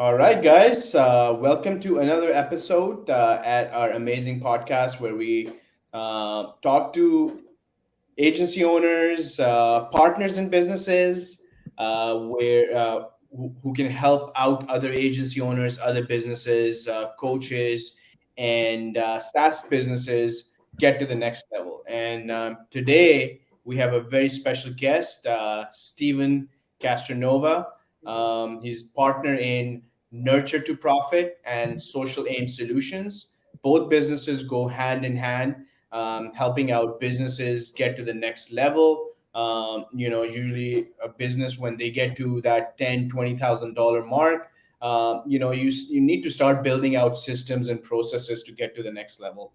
All right, guys. Welcome to another episode at our amazing podcast where we talk to agency owners, partners in businesses, who can help out other agency owners, other businesses, coaches, and SaaS businesses get to the next level. And today we have a very special guest, Stephen Castronova. He's partner in Nurture to Profit and Social Aim Solutions. Both businesses go hand in hand, helping out businesses get to the next level. Usually a business when they get to that $10,000, $20,000 mark, you need to start building out systems and processes to get to the next level.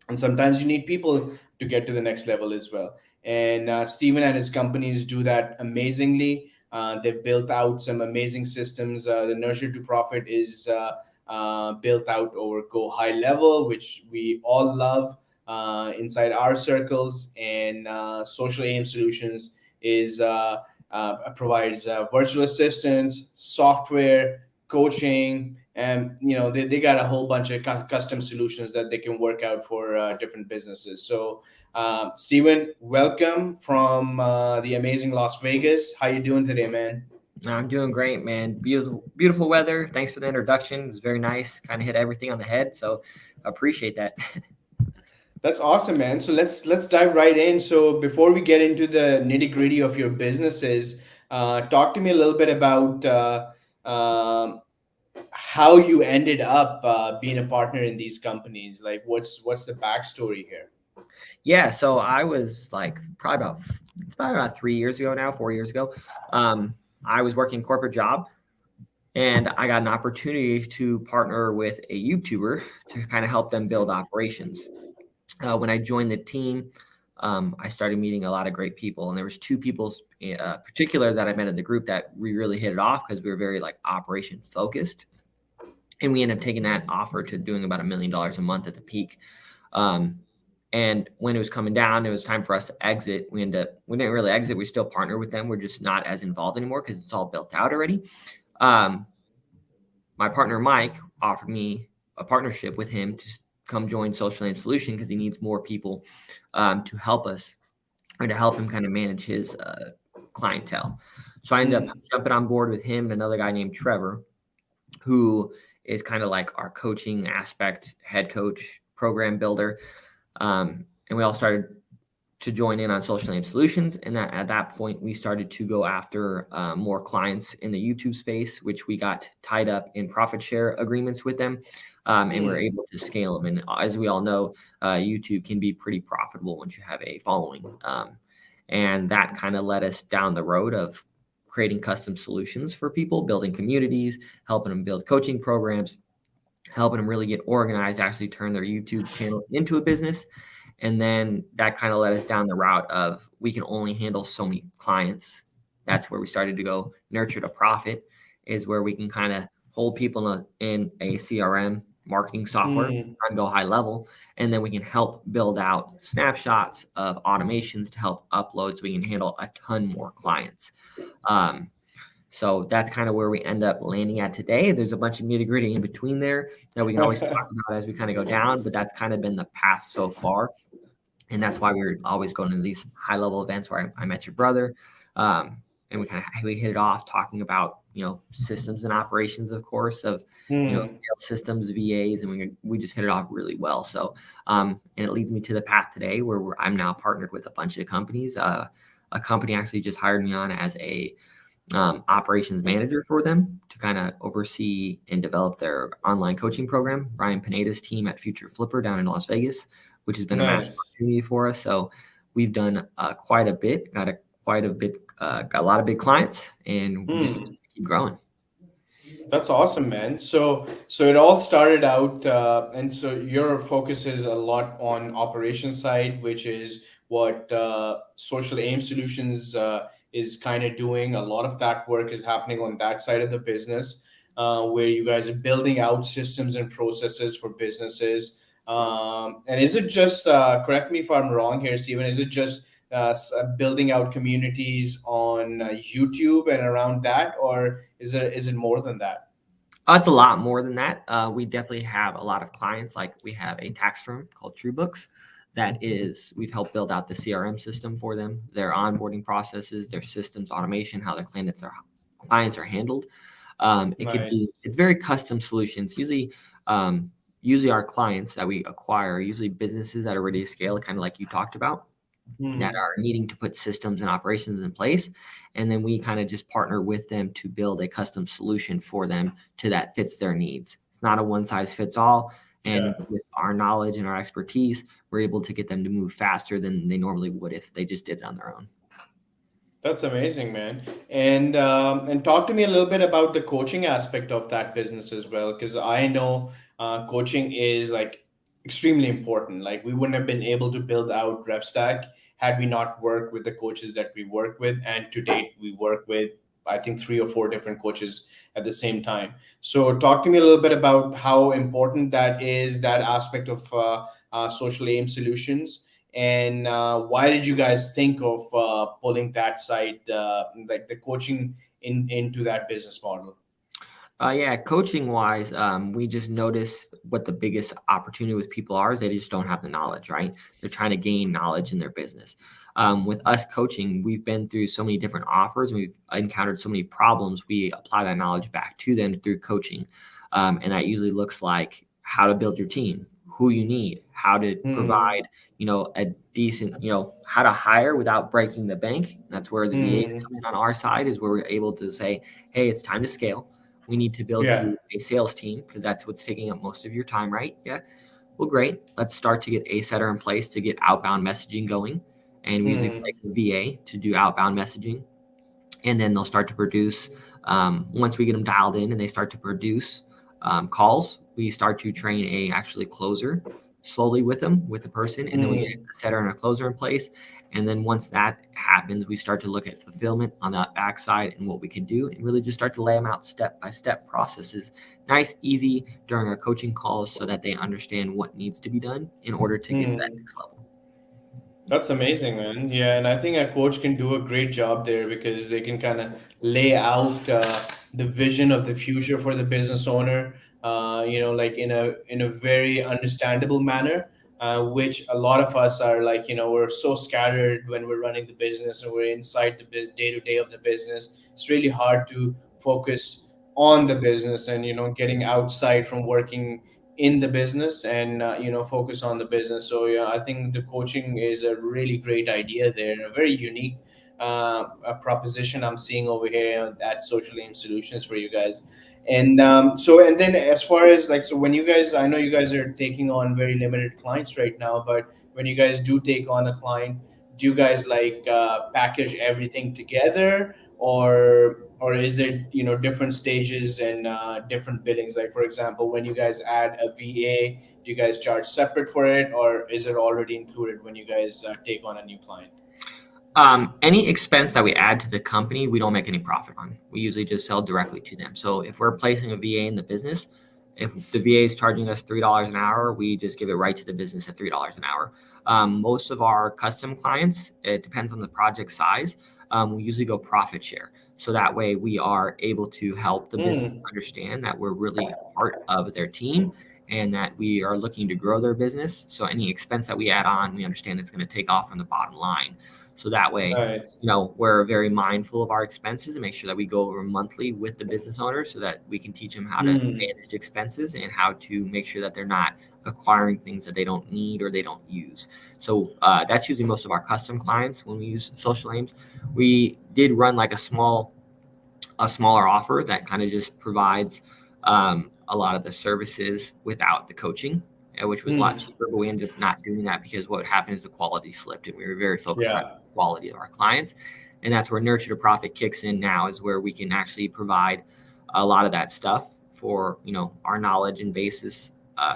And sometimes you need people to get to the next level as well. And Steven and his companies do that amazingly. They've built out some amazing systems. The Nurture to Profit is built out over GoHighLevel, which we all love inside our circles. And Social Aim Solutions is provides virtual assistants, software, coaching, and they got a whole bunch of custom solutions that they can work out for different businesses. So Steven, welcome from the amazing Las Vegas. How you doing today, man? I'm doing great, man. Beautiful, beautiful weather. Thanks for the introduction. It was very nice. Kind of hit everything on the head. So appreciate that. That's awesome, man. So let's dive right in. So before we get into the nitty gritty of your businesses, talk to me a little bit about how you ended up being a partner in these companies. Like, what's the backstory here? Yeah. So I was like it's probably about 3 years ago now, 4 years ago. I was working a corporate job and I got an opportunity to partner with a YouTuber to kind of help them build operations. When I joined the team, I started meeting a lot of great people, and there was two people particular that I met in the group that we really hit it off because we were very like operation focused, and we ended up taking that offer to doing about $1 million a month at the peak. Um, and when it was coming down, it was time for us to exit. We didn't really exit. We still partner with them. We're just not as involved anymore because it's all built out already. Um, my partner Mike offered me a partnership with him to come join Social Aim Solution because he needs more people to help us or to help him kind of manage his clientele. So I ended up Mm, jumping on board with him and another guy named Trevor, who is kind of like our coaching aspect, head coach, program builder. And we all started to join in on Social Aim Solutions. And that at that point, we started to go after more clients in the YouTube space, which we got tied up in profit share agreements with them. And we're mm. able to scale them. And as we all know, YouTube can be pretty profitable once you have a following. And that kind of led us down the road of creating custom solutions for people, building communities, helping them build coaching programs, helping them really get organized, actually turn their YouTube channel into a business. And then that kind of led us down the route of we can only handle so many clients. That's where we started to go nurture to profit, is where we can kind of hold people in a CRM marketing software Mm. and go high level. And then we can help build out snapshots of automations to help upload so we can handle a ton more clients. Um, so that's kind of where we end up landing at today. There's a bunch of nitty gritty in between there that we can always talk about as we kind of go down, but that's kind of been the path so far. And that's why we're always going to these high level events where I met your brother. And we hit it off talking about, systems and operations, of course, of, Mm. sales systems, VAs, and we just hit it off really well. So, and it leads me to the path today where I'm now partnered with a bunch of companies. A company actually just hired me on as a operations manager for them to kind of oversee and develop their online coaching program. Ryan Pineda's team at Future Flipper down in Las Vegas, which has been a massive Nice. opportunity for us. So we've done quite a bit, got a lot of big clients, and we just Mm. keep growing. That's awesome, man. So it all started out, and so your focus is a lot on operations side, which is what Social Aim Solutions is kind of doing. A lot of that work is happening on that side of the business, where you guys are building out systems and processes for businesses. And is it just, correct me if I'm wrong here, Stephen, is it just building out communities on YouTube and around that, or is it more than that? It's a lot more than that. We definitely have a lot of clients. Like we have a tax firm called TrueBooks that is we've helped build out the CRM system for them, their onboarding processes, their systems automation, how their clients are handled. It could be Nice. it's very custom solutions. Usually our clients that we acquire are usually businesses that are ready to scale, kind of like you talked about, that Hmm. are needing to put systems and operations in place. And then we kind of just partner with them to build a custom solution for them to that fits their needs. It's not a one size fits all. And Yeah. with our knowledge and our expertise, we're able to get them to move faster than they normally would if they just did it on their own. That's amazing, man. And talk to me a little bit about the coaching aspect of that business as well, because I know coaching is like extremely important. Like we wouldn't have been able to build out RepStack had we not worked with the coaches that we work with, and to date we work with I think three or four different coaches at the same time. So talk to me a little bit about how important that is, that aspect of social aim solutions, and why did you guys think of pulling that side, like the coaching, into that business model? Yeah, coaching wise, we just notice what the biggest opportunity with people are is they just don't have the knowledge, right? They're trying to gain knowledge in their business. With us coaching, we've been through so many different offers and we've encountered so many problems. We apply that knowledge back to them through coaching. And that usually looks like how to build your team, who you need, how to Hmm. provide, a decent, how to hire without breaking the bank. And that's where the VAs Hmm. come in on our side, is where we're able to say, hey, it's time to scale. We need to build Yeah. you a sales team because that's what's taking up most of your time, right? Yeah. Well, great. Let's start to get a setter in place to get outbound messaging going. And we usually Hmm. place a VA to do outbound messaging, and then they'll start to produce. Once we get them dialed in and they start to produce calls, we start to train a actually closer slowly with them, with the person, and then we get Hmm. a setter and a closer in place. And then once that happens, we start to look at fulfillment on that backside and what we can do, and really just start to lay them out step by step processes, nice, easy during our coaching calls, so that they understand what needs to be done in order to get to that Hmm. next level. That's amazing, man. Yeah, and I think a coach can do a great job there because they can kind of lay out the vision of the future for the business owner. Like in a very understandable manner, which a lot of us are like. We're so scattered when we're running the business and we're inside the day to day of the business. It's really hard to focus on the business and getting outside from working in the business and focus on the business. So yeah, I think the coaching is a really great idea there, a very unique a proposition I'm seeing over here at Social Aim Solutions for you guys. And then as far as like, so when you guys, I know you guys are taking on very limited clients right now, but when you guys do take on a client, do you guys like package everything together, or is it different stages and different billings? Like for example, when you guys add a VA, do you guys charge separate for it, or is it already included when you guys take on a new client? Any expense that we add to the company, we don't make any profit on. We usually just sell directly to them. So if we're placing a VA in the business, if the VA is charging us $3 an hour, we just give it right to the business at $3 an hour. Most of our custom clients, it depends on the project size. We usually go profit share. So that way we are able to help the business Hmm. understand that we're really a part of their team and that we are looking to grow their business. So any expense that we add on, we understand it's going to take off from the bottom line. So that way, Nice. we're very mindful of our expenses and make sure that we go over monthly with the business owner so that we can teach them how to Hmm. manage expenses and how to make sure that they're not acquiring things that they don't need or they don't use. So that's usually most of our custom clients when we use social aims. We did run like a smaller offer that kind of just provides a lot of the services without the coaching, which was a lot Hmm. cheaper. But we ended up not doing that because what happened is the quality slipped, and we were very focused on Yeah. the quality of our clients. And that's where Nurture to Profit kicks in now, is where we can actually provide a lot of that stuff for our knowledge and basis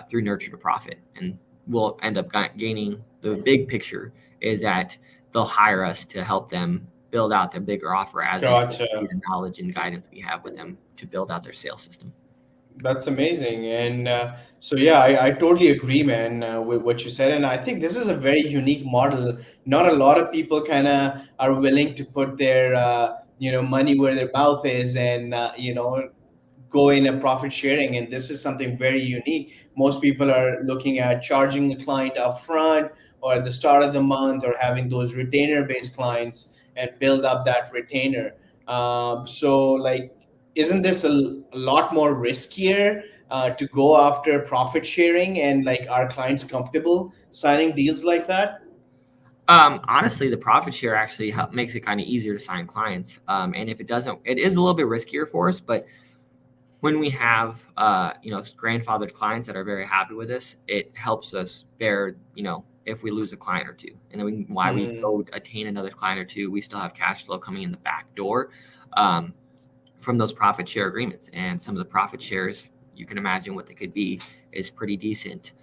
through Nurture to Profit, and we'll end up gaining the big picture is that they'll hire us to help them build out their bigger offer as they start to see Gotcha. the knowledge and guidance we have with them to build out their sales system. That's amazing. And so, yeah, I totally agree, man, with what you said. And I think this is a very unique model. Not a lot of people kind of are willing to put their, money where their mouth is, and, go in a profit sharing, and this is something very unique. Most people are looking at charging the client up front or at the start of the month, or having those retainer based clients and build up that retainer. So like, isn't this a lot more riskier to go after profit sharing, and like, are clients comfortable signing deals like that? Honestly, the profit share actually makes it kind of easier to sign clients. And if it doesn't, it is a little bit riskier for us. But when we have, grandfathered clients that are very happy with us, it helps us bear, if we lose a client or two, and then why we Hmm. go attain another client or two, we still have cash flow coming in the back door. Um, from those profit share agreements. And some of the profit shares, you can imagine what they could be, is pretty decent,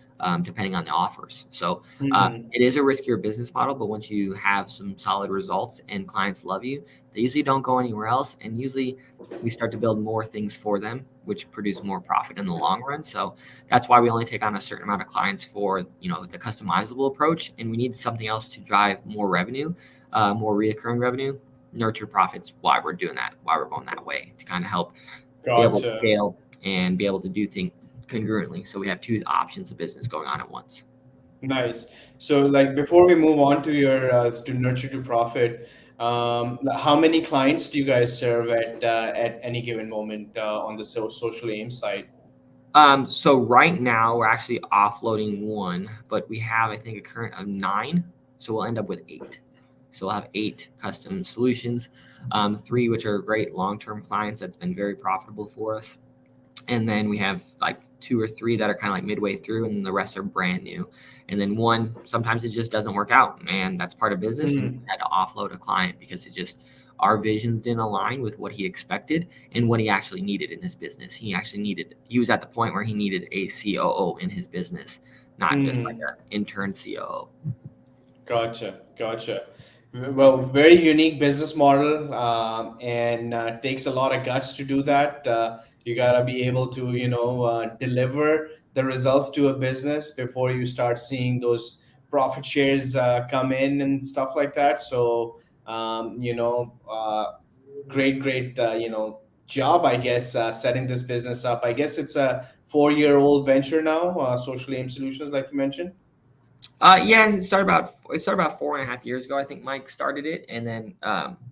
depending on the offers. So Hmm. it is a riskier business model, but once you have some solid results and clients love you, they usually don't go anywhere else. And usually we start to build more things for them, which produce more profit in the long run. So that's why we only take on a certain amount of clients for, the customizable approach. And we need something else to drive more revenue, more reoccurring revenue. Nurture profits, why we're doing that, why we're going that way, to kind of help be able to Gotcha. scale and be able to do things congruently. So we have two options of business going on at once. Nice. So, like, before we move on to your to nurture to profit, how many clients do you guys serve at any given moment on the social aim side? So right now we're actually offloading one, but we have, I think, a current of 9. So we'll end up with 8. So we'll have 8 custom solutions, 3 which are great long-term clients that's been very profitable for us. And then we have like 2 or 3 that are kind of like midway through, and the rest are brand new. And then one, sometimes it just doesn't work out, and that's part of business. And we Hmm. had to offload a client because it just, our visions didn't align with what he expected and what he actually needed in his business. He was at the point where he needed a COO in his business, not just like Hmm. an intern COO. Gotcha, gotcha. Well, very unique business model, and takes a lot of guts to do that. You gotta be able to, deliver the results to a business before you start seeing those profit shares come in and stuff like that. So, great, great, job, I guess, setting this business up. I guess it's a 4-year-old venture now, Social Aim Solutions, like you mentioned. Yeah, it started about 4.5 years ago. I think Mike started it, and then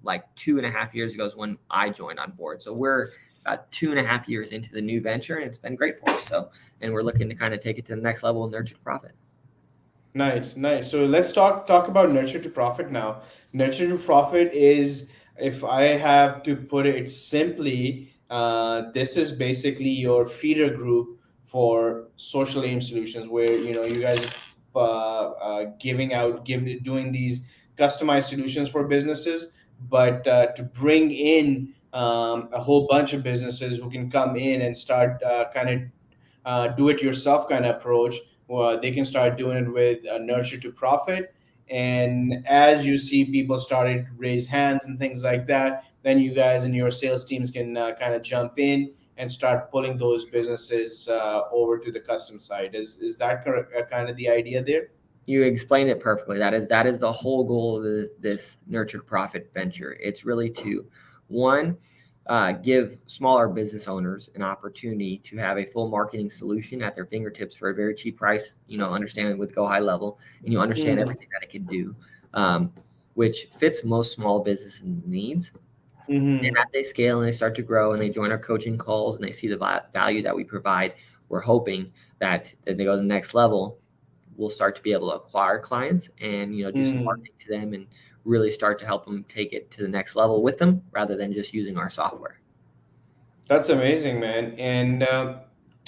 like 2.5 years ago is when I joined on board. So we're about 2.5 years into the new venture, and it's been great for us. So, and we're looking to kind of take it to the next level and nurture profit. Nice, nice. So let's talk about nurture to profit now. Nurture to profit is, if I have to put it simply, this is basically your feeder group for social aim solutions, where you guys doing these customized solutions for businesses, but to bring in a whole bunch of businesses who can come in and start kind of do it yourself kind of approach. They can start doing it with nurture to profit. And as you see people started to raise hands and things like that, then you guys and your sales teams can kind of jump in and start pulling those businesses over to the custom side. Is that kind of the idea there? You explained it perfectly. That is the whole goal of this nurture profit venture. It's really to, one, give smaller business owners an opportunity to have a full marketing solution at their fingertips for a very cheap price. Understanding with Go High Level, and you understand Mm-hmm. everything that it can do, um, which fits most small business needs. And Mm-hmm. as they scale and they start to grow and they join our coaching calls and they see the value that we provide, we're hoping that they go to the next level, we'll start to be able to acquire clients and do some Mm-hmm. marketing to them and really start to help them take it to the next level with them rather than just using our software. That's amazing, man. And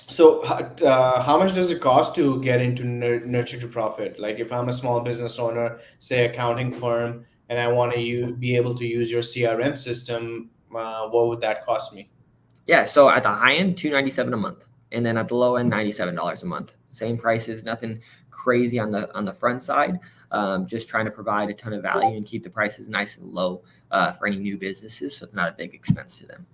so, how much does it cost to get into nurture to profit? Like, if I'm a small business owner, say accounting firm, and I want to be able to use your CRM system, what would that cost me? Yeah, so at the high end, 297 a month, and then at the low end, $97 a month. Same prices, nothing crazy on the front side. Just trying to provide a ton of value and keep the prices nice and low for any new businesses, so it's not a big expense to them.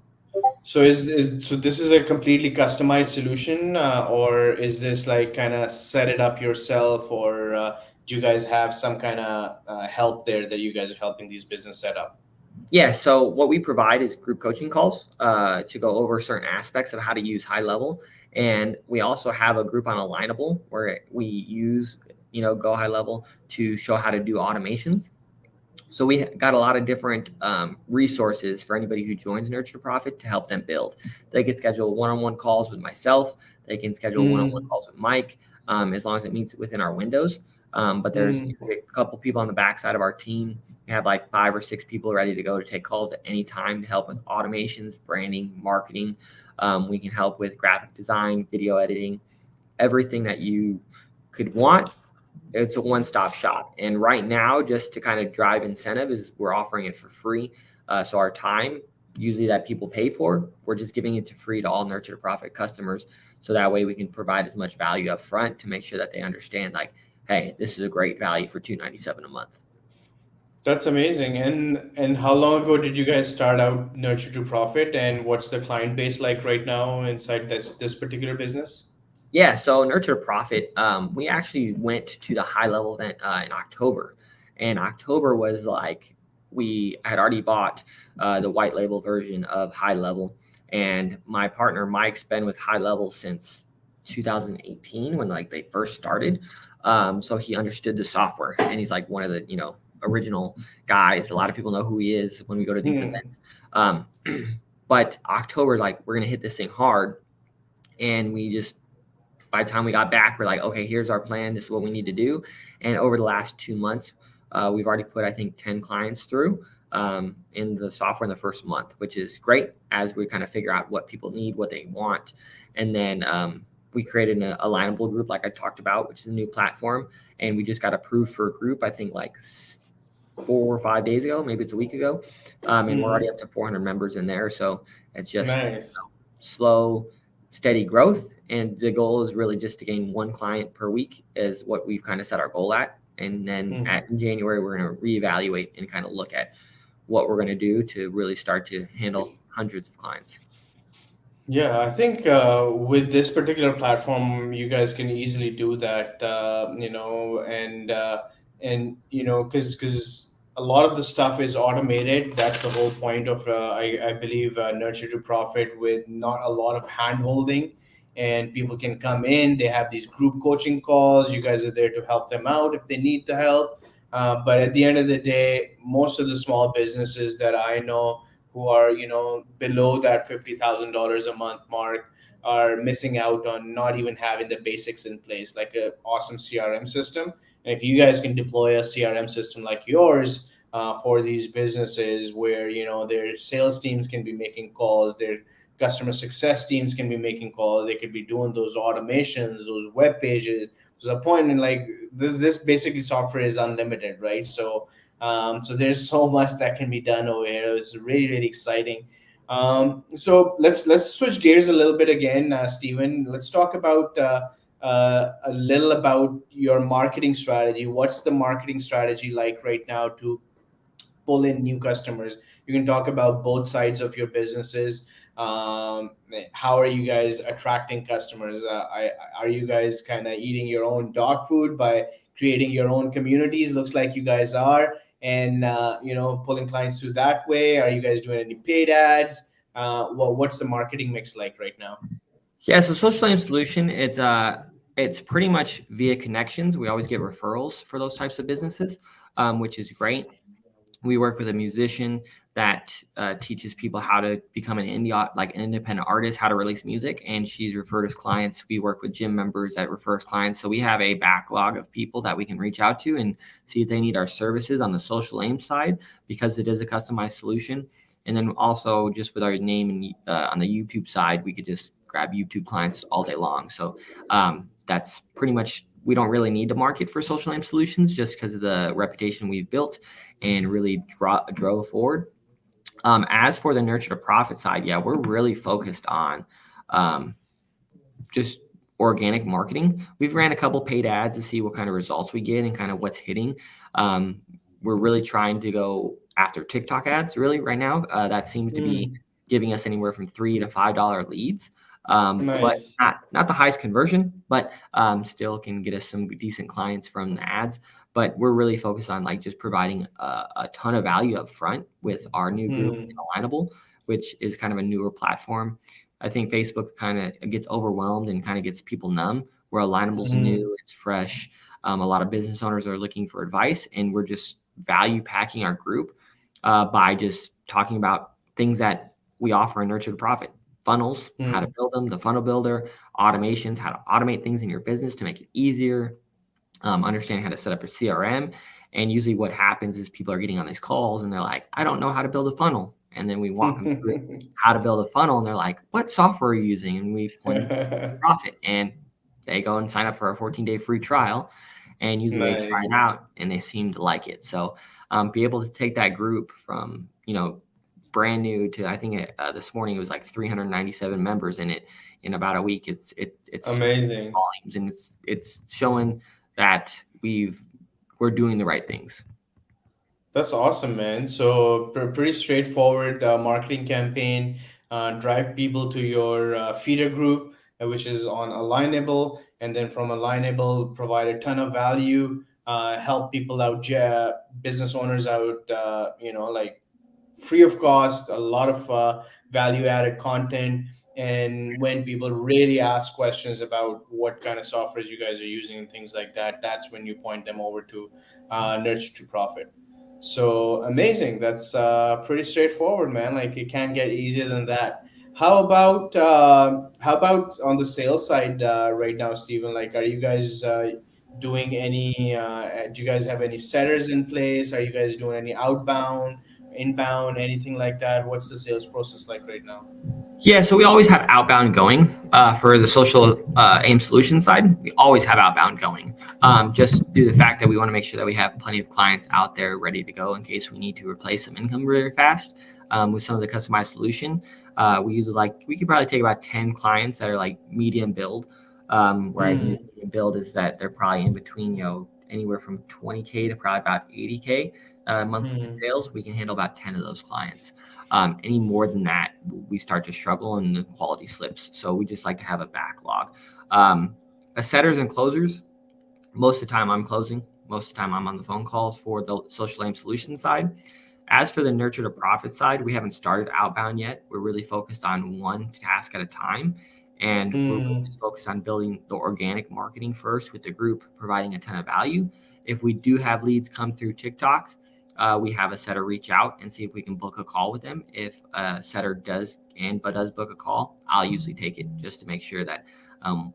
So so this is a completely customized solution, or is this like kind of set it up yourself, or do you guys have some kind of help there that you guys are helping these business set up? Yeah, so what we provide is group coaching calls to go over certain aspects of how to use high level, and we also have a group on Alignable where we use Go High Level to show how to do automations. So we got a lot of different resources for anybody who joins Nurture to Profit to help them build. They can schedule one-on-one calls with myself. They can schedule one-on-one Mm, calls with Mike, as long as it meets within our windows. But there's mm. a couple people on the backside of our team. We have like 5 or 6 people ready to go to take calls at any time to help with automations, branding, marketing. We can help with graphic design, video editing, everything that you could want. It's a one-stop shop. And right now, just to kind of drive incentive, is we're offering it for free. So our time, usually that people pay for, we're just giving it to free to all Nurture to Profit customers. So that way we can provide as much value up front to make sure that they understand, like, hey, this is a great value for $297 a month. That's amazing. And how long ago did you guys start out Nurture to Profit, and what's the client base like right now inside this particular business? Yeah, so Nurture to Profit, we actually went to the high level event in October, and October was like we had already bought the white label version of high level, and my partner Mike's been with high level since 2018 when like they first started, so he understood the software, and he's like one of the original guys. A lot of people know who he is when we go to these Hmm. events. Um, but October, like we're gonna hit this thing hard, and we just by the time we got back, we're like, okay, here's our plan. This is what we need to do. And over the last 2 months, we've already put, I think, 10 clients through in the software in the first month, which is great as we kind of figure out what people need, what they want. And then we created an alignable group, like I talked about, which is a new platform. And we just got approved for a group, I think, like 4 or 5 days ago, maybe it's a week ago. And we're already Hmm. up to 400 members in there. So it's just Nice. slow, steady growth. And the goal is really just to gain one client per week is what we've kind of set our goal at. And then in January, we're going to reevaluate and kind of look at what we're going to do to really start to handle hundreds of clients. Yeah, I think with this particular platform, you guys can easily do that. Because a lot of the stuff is automated. That's the whole point of I believe Nurture to Profit, with not a lot of hand holding, and people can come in. They have these group coaching calls. You guys are there to help them out if they need the help. But at the end of the day, most of the small businesses that I know who are below that $50,000 a month mark are missing out on not even having the basics in place, like a awesome CRM system. And if you guys can deploy a CRM system like yours for these businesses, where their sales teams can be making calls, their customer success teams can be making calls, they could be doing those automations, those web pages. There's a point in, like, this basically software is unlimited, right? So there's so much that can be done over here. It's really, really exciting. So let's switch gears a little bit again, Stephen. Let's talk about a little about your marketing strategy. What's the marketing strategy like right now to pull in new customers? You can talk about both sides of your businesses. How are you guys attracting customers? Are you guys kind of eating your own dog food by creating your own communities? Looks like you guys are, and pulling clients through that way. Are you guys doing any paid ads? What's the marketing mix like right now? Yeah, so social name solution, it's pretty much via connections. We always get referrals for those types of businesses, which is great. We work with a musician that teaches people how to become like an independent artist, how to release music, and she's referred us clients. We work with gym members that refer us clients, so we have a backlog of people that we can reach out to and see if they need our services on the social aim side, because it is a customized solution. And then also just with our name and on the YouTube side, we could just grab YouTube clients all day long. So that's pretty much, we don't really need to market for social name solutions just because of the reputation we've built and really drove forward. As for the Nurture to Profit side, yeah, we're really focused on um, just organic marketing. We've ran a couple paid ads to see what kind of results we get and kind of what's hitting. Um, we're really trying to go after TikTok ads really right now. That seems to be Mm, giving us anywhere from $3 to $5 leads. But nice. not the highest conversion, but still can get us some decent clients from the ads. but we're really focused on like just providing a ton of value up front with our new group Hmm. Alignable, which is kind of a newer platform. I think Facebook kind of gets overwhelmed and kind of gets people numb, where Alignable's Hmm. new, it's fresh. A lot of business owners are looking for advice, and we're just value packing our group by just talking about things that we offer in Nurture to Profit. Funnels, how to Hmm. build them, the funnel builder, automations, how to automate things in your business to make it easier, understanding how to set up a CRM. And usually what happens is people are getting on these calls and they're like, I don't know how to build a funnel. And then we walk them through how to build a funnel and they're like, what software are you using? And we point them to Profit, and they go and sign up for a 14-day free trial. And usually they try it Nice. out and they seem to like it. So be able to take that group from, brand new to, I think this morning it was like 397 members in it in about a week. It's Amazing. volumes, and it's showing that we're doing the right things. That's awesome, man. So pretty straightforward marketing campaign. Drive people to your feeder group, which is on Alignable, and then from Alignable, provide a ton of value. Help people out, business owners out. Like free of cost, a lot of value added content. And when people really ask questions about what kind of softwares you guys are using and things like that, that's when you point them over to Nurture to Profit. So amazing. That's pretty straightforward, man. Like it can't get easier than that. How about on the sales side right now, Stephen? Like, are you guys doing any? Do you guys have any setters in place? Are you guys doing any outbound, inbound, anything like that? What's the sales process like right now? Yeah, so we always have outbound going for the social aim solution side. We always have outbound going, just due to the fact that we want to make sure that we have plenty of clients out there ready to go in case we need to replace some income very fast with some of the customized solution. We usually we could probably take about 10 clients that are like medium build. Where I mean Hmm. medium build is that they're probably in between, anywhere from 20K to probably about 80K monthly in Hmm. sales. We can handle about 10 of those clients. Any more than that, we start to struggle and the quality slips. So we just like to have a backlog. Um, setters and closers, most of the time I'm closing. Most of the time I'm on the phone calls for the social aim solution side. As for the nurture to profit side, we haven't started outbound yet. We're really focused on one task at a time. And we're really Hmm. just focused on building the organic marketing first with the group, providing a ton of value. If we do have leads come through TikTok, we have a setter reach out and see if we can book a call with them. If a setter does book a call, I'll usually take it just to make sure that um,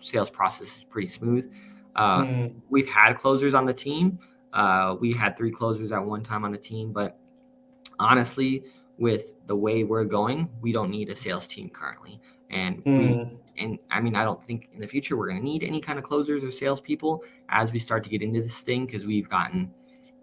sales process is pretty smooth. Uh, Hmm. we've had closers on the team. We had 3 closers at one time on the team, but honestly, with the way we're going, we don't need a sales team currently. And Hmm. I mean, I don't think in the future we're going to need any kind of closers or salespeople as we start to get into this thing, because we've gotten,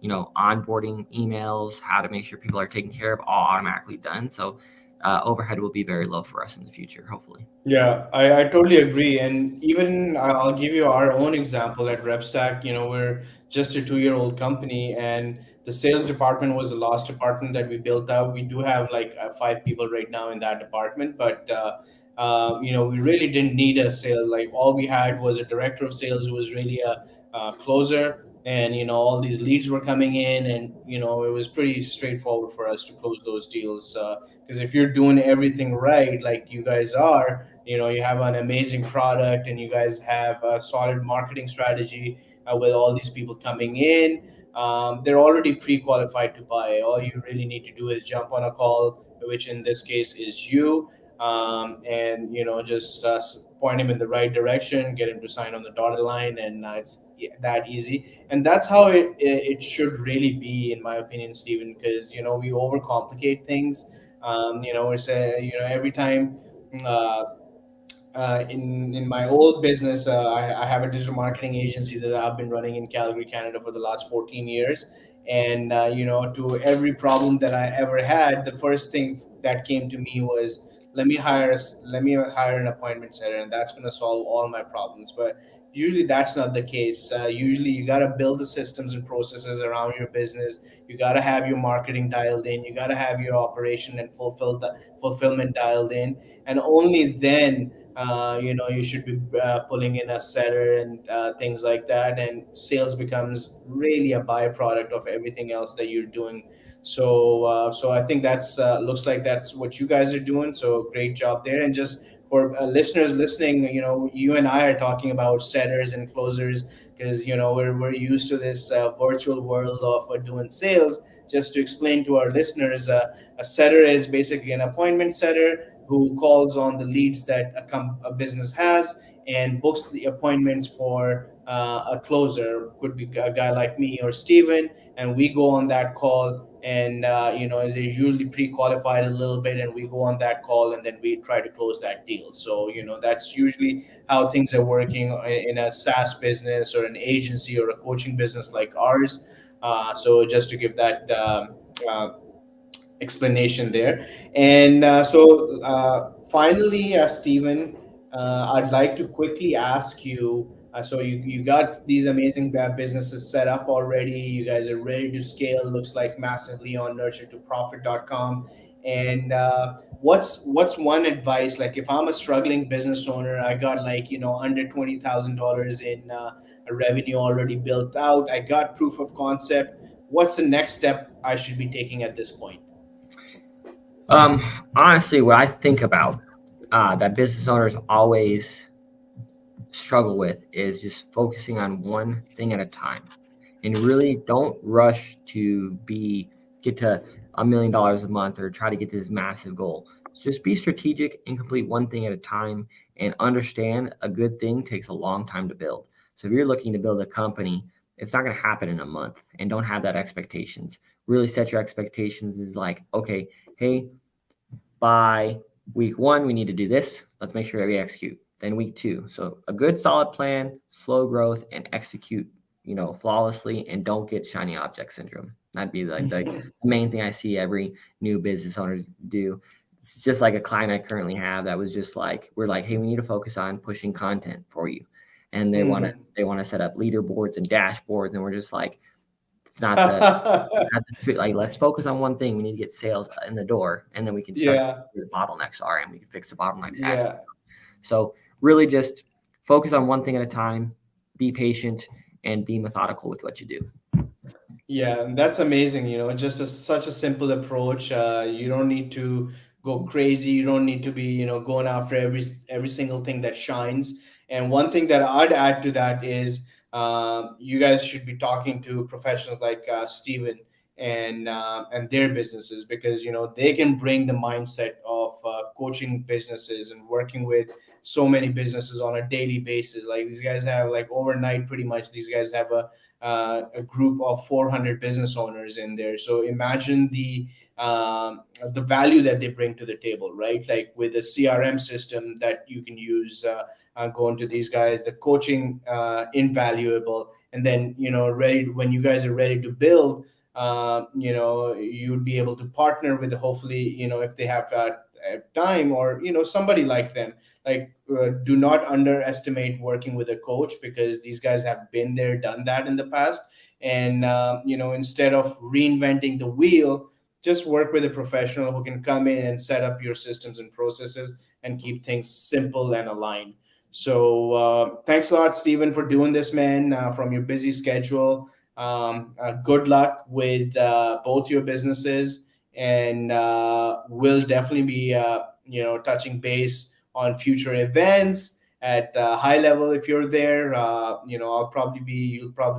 onboarding emails, how to make sure people are taken care of, all automatically done. So overhead will be very low for us in the future, hopefully. Yeah, I totally agree. And even I'll give you our own example at RepStack. We're just a 2-year-old company, and the sales department was the last department that we built out. We do have like 5 people right now in that department, but we really didn't need a sale. Like all we had was a director of sales who was really a closer, and all these leads were coming in, and it was pretty straightforward for us to close those deals. Because if you're doing everything right, like you guys are, you have an amazing product and you guys have a solid marketing strategy with all these people coming in. They're already pre-qualified to buy. All you really need to do is jump on a call, which in this case is you, and just point him in the right direction, get him to sign on the dotted line, and it's that easy. And that's how it should really be, in my opinion, Stephen, because we overcomplicate things. We're saying, every time. Uh, in my old business, I have a digital marketing agency that I've been running in Calgary, Canada for the last 14 years. And, to every problem that I ever had, the first thing that came to me was, let me hire an appointment setter, and that's going to solve all my problems. But usually that's not the case. Usually you got to build the systems and processes around your business. You got to have your marketing dialed in. You got to have your operation and fulfillment dialed in. And only then you should be pulling in a setter and things like that, and sales becomes really a byproduct of everything else that you're doing. So I think that's looks like that's what you guys are doing. So great job there. And just for listeners listening, you and I are talking about setters and closers because we're used to this virtual world of doing sales. Just to explain to our listeners, a setter is basically an appointment setter who calls on the leads that a business has and books the appointments for a closer. Could be a guy like me or Steven, and we go on that call. And they're usually pre-qualified a little bit, and we go on that call, and then we try to close that deal. So that's usually how things are working in a SaaS business or an agency or a coaching business like ours. So just to give that uh, explanation there. And finally, Stephen, I'd like to quickly ask you. So you got these amazing businesses set up already. You guys are ready to scale. Looks like massively on nurturetoprofit.com. And what's one advice? Like if I'm a struggling business owner, I got like under $20,000 in a revenue already built out. I got proof of concept. What's the next step I should be taking at this point? Um, Honestly, what I think about that business owners always struggle with is just focusing on one thing at a time, and really don't rush to get to $1 million a month or try to get to this massive goal. Just be strategic and complete one thing at a time, and understand a good thing takes a long time to build. So if you're looking to build a company, it's not going to happen in a month, and don't have that expectations. Really set your expectations is like, okay, hey, by week one, we need to do this. Let's make sure that we execute. Then week two. So a good solid plan, slow growth, and execute, flawlessly, and don't get shiny object syndrome. That'd be like the main thing I see every new business owners do. It's just like a client I currently have that was just like, we're like, hey, we need to focus on pushing content for you. And Mhm. they want to set up leaderboards and dashboards. And we're just like, it's not the like, let's focus on one thing. We need to get sales in the door, and then we can start to Yeah, see the bottlenecks are, and we can fix the bottlenecks as we yeah, go. So really just focus on one thing at a time, be patient, and be methodical with what you do. yeah. And that's amazing. Just such a simple approach. You don't need to go crazy. You don't need to be, going after every single thing that shines. And one thing that I'd add to that is you guys should be talking to professionals like Steven and their businesses because they can bring the mindset of coaching businesses and working with so many businesses on a daily basis. Like these guys have like overnight, pretty much. These guys have a group of 400 business owners in there. So imagine the value that they bring to the table, right? Like with a CRM system that you can use, going to these guys, the coaching invaluable, and then ready when you guys are ready to build. You'd be able to partner with hopefully if they have time or somebody like them like do not underestimate working with a coach because these guys have been there done that in the past and instead of reinventing the wheel just work with a professional who can come in and set up your systems and processes and keep things simple and aligned. So thanks a lot, Stephen, for doing this, man, from your busy schedule. Good luck with both your businesses, and we'll definitely be touching base on future events at high level if you're there. You'll probably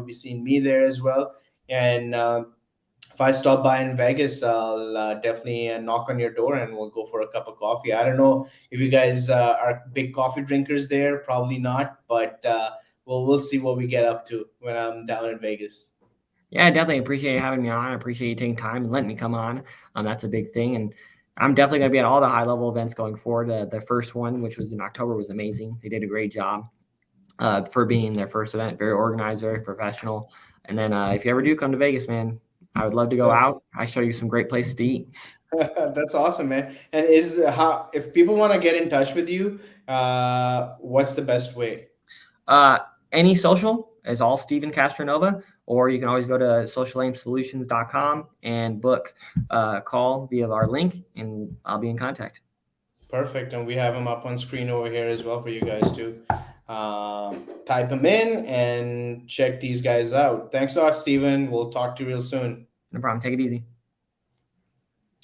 be seeing me there as well. And if I stop by in Vegas, I'll definitely knock on your door and we'll go for a cup of coffee. I don't know if you guys are big coffee drinkers there. Probably not, but we'll see what we get up to when I'm down in Vegas. Yeah, I definitely appreciate you having me on. I appreciate you taking time and letting me come on. That's a big thing. And I'm definitely going to be at all the high level events going forward. The first one, which was in October, was amazing. They did a great job for being their first event, very organized, very professional. And then if you ever do come to Vegas, man, I would love to go That's out. I show you some great places to eat. that's awesome, man. And is how if people want to get in touch with you, what's the best way? Uh, any social is all Steven Castronova, or you can always go to socialaimsolutions.com and book a call via our link, and I'll be in contact. Perfect. And we have them up on screen over here as well for you guys to type them in and check these guys out. Thanks a lot, Steven. We'll talk to you real soon. No problem. Take it easy.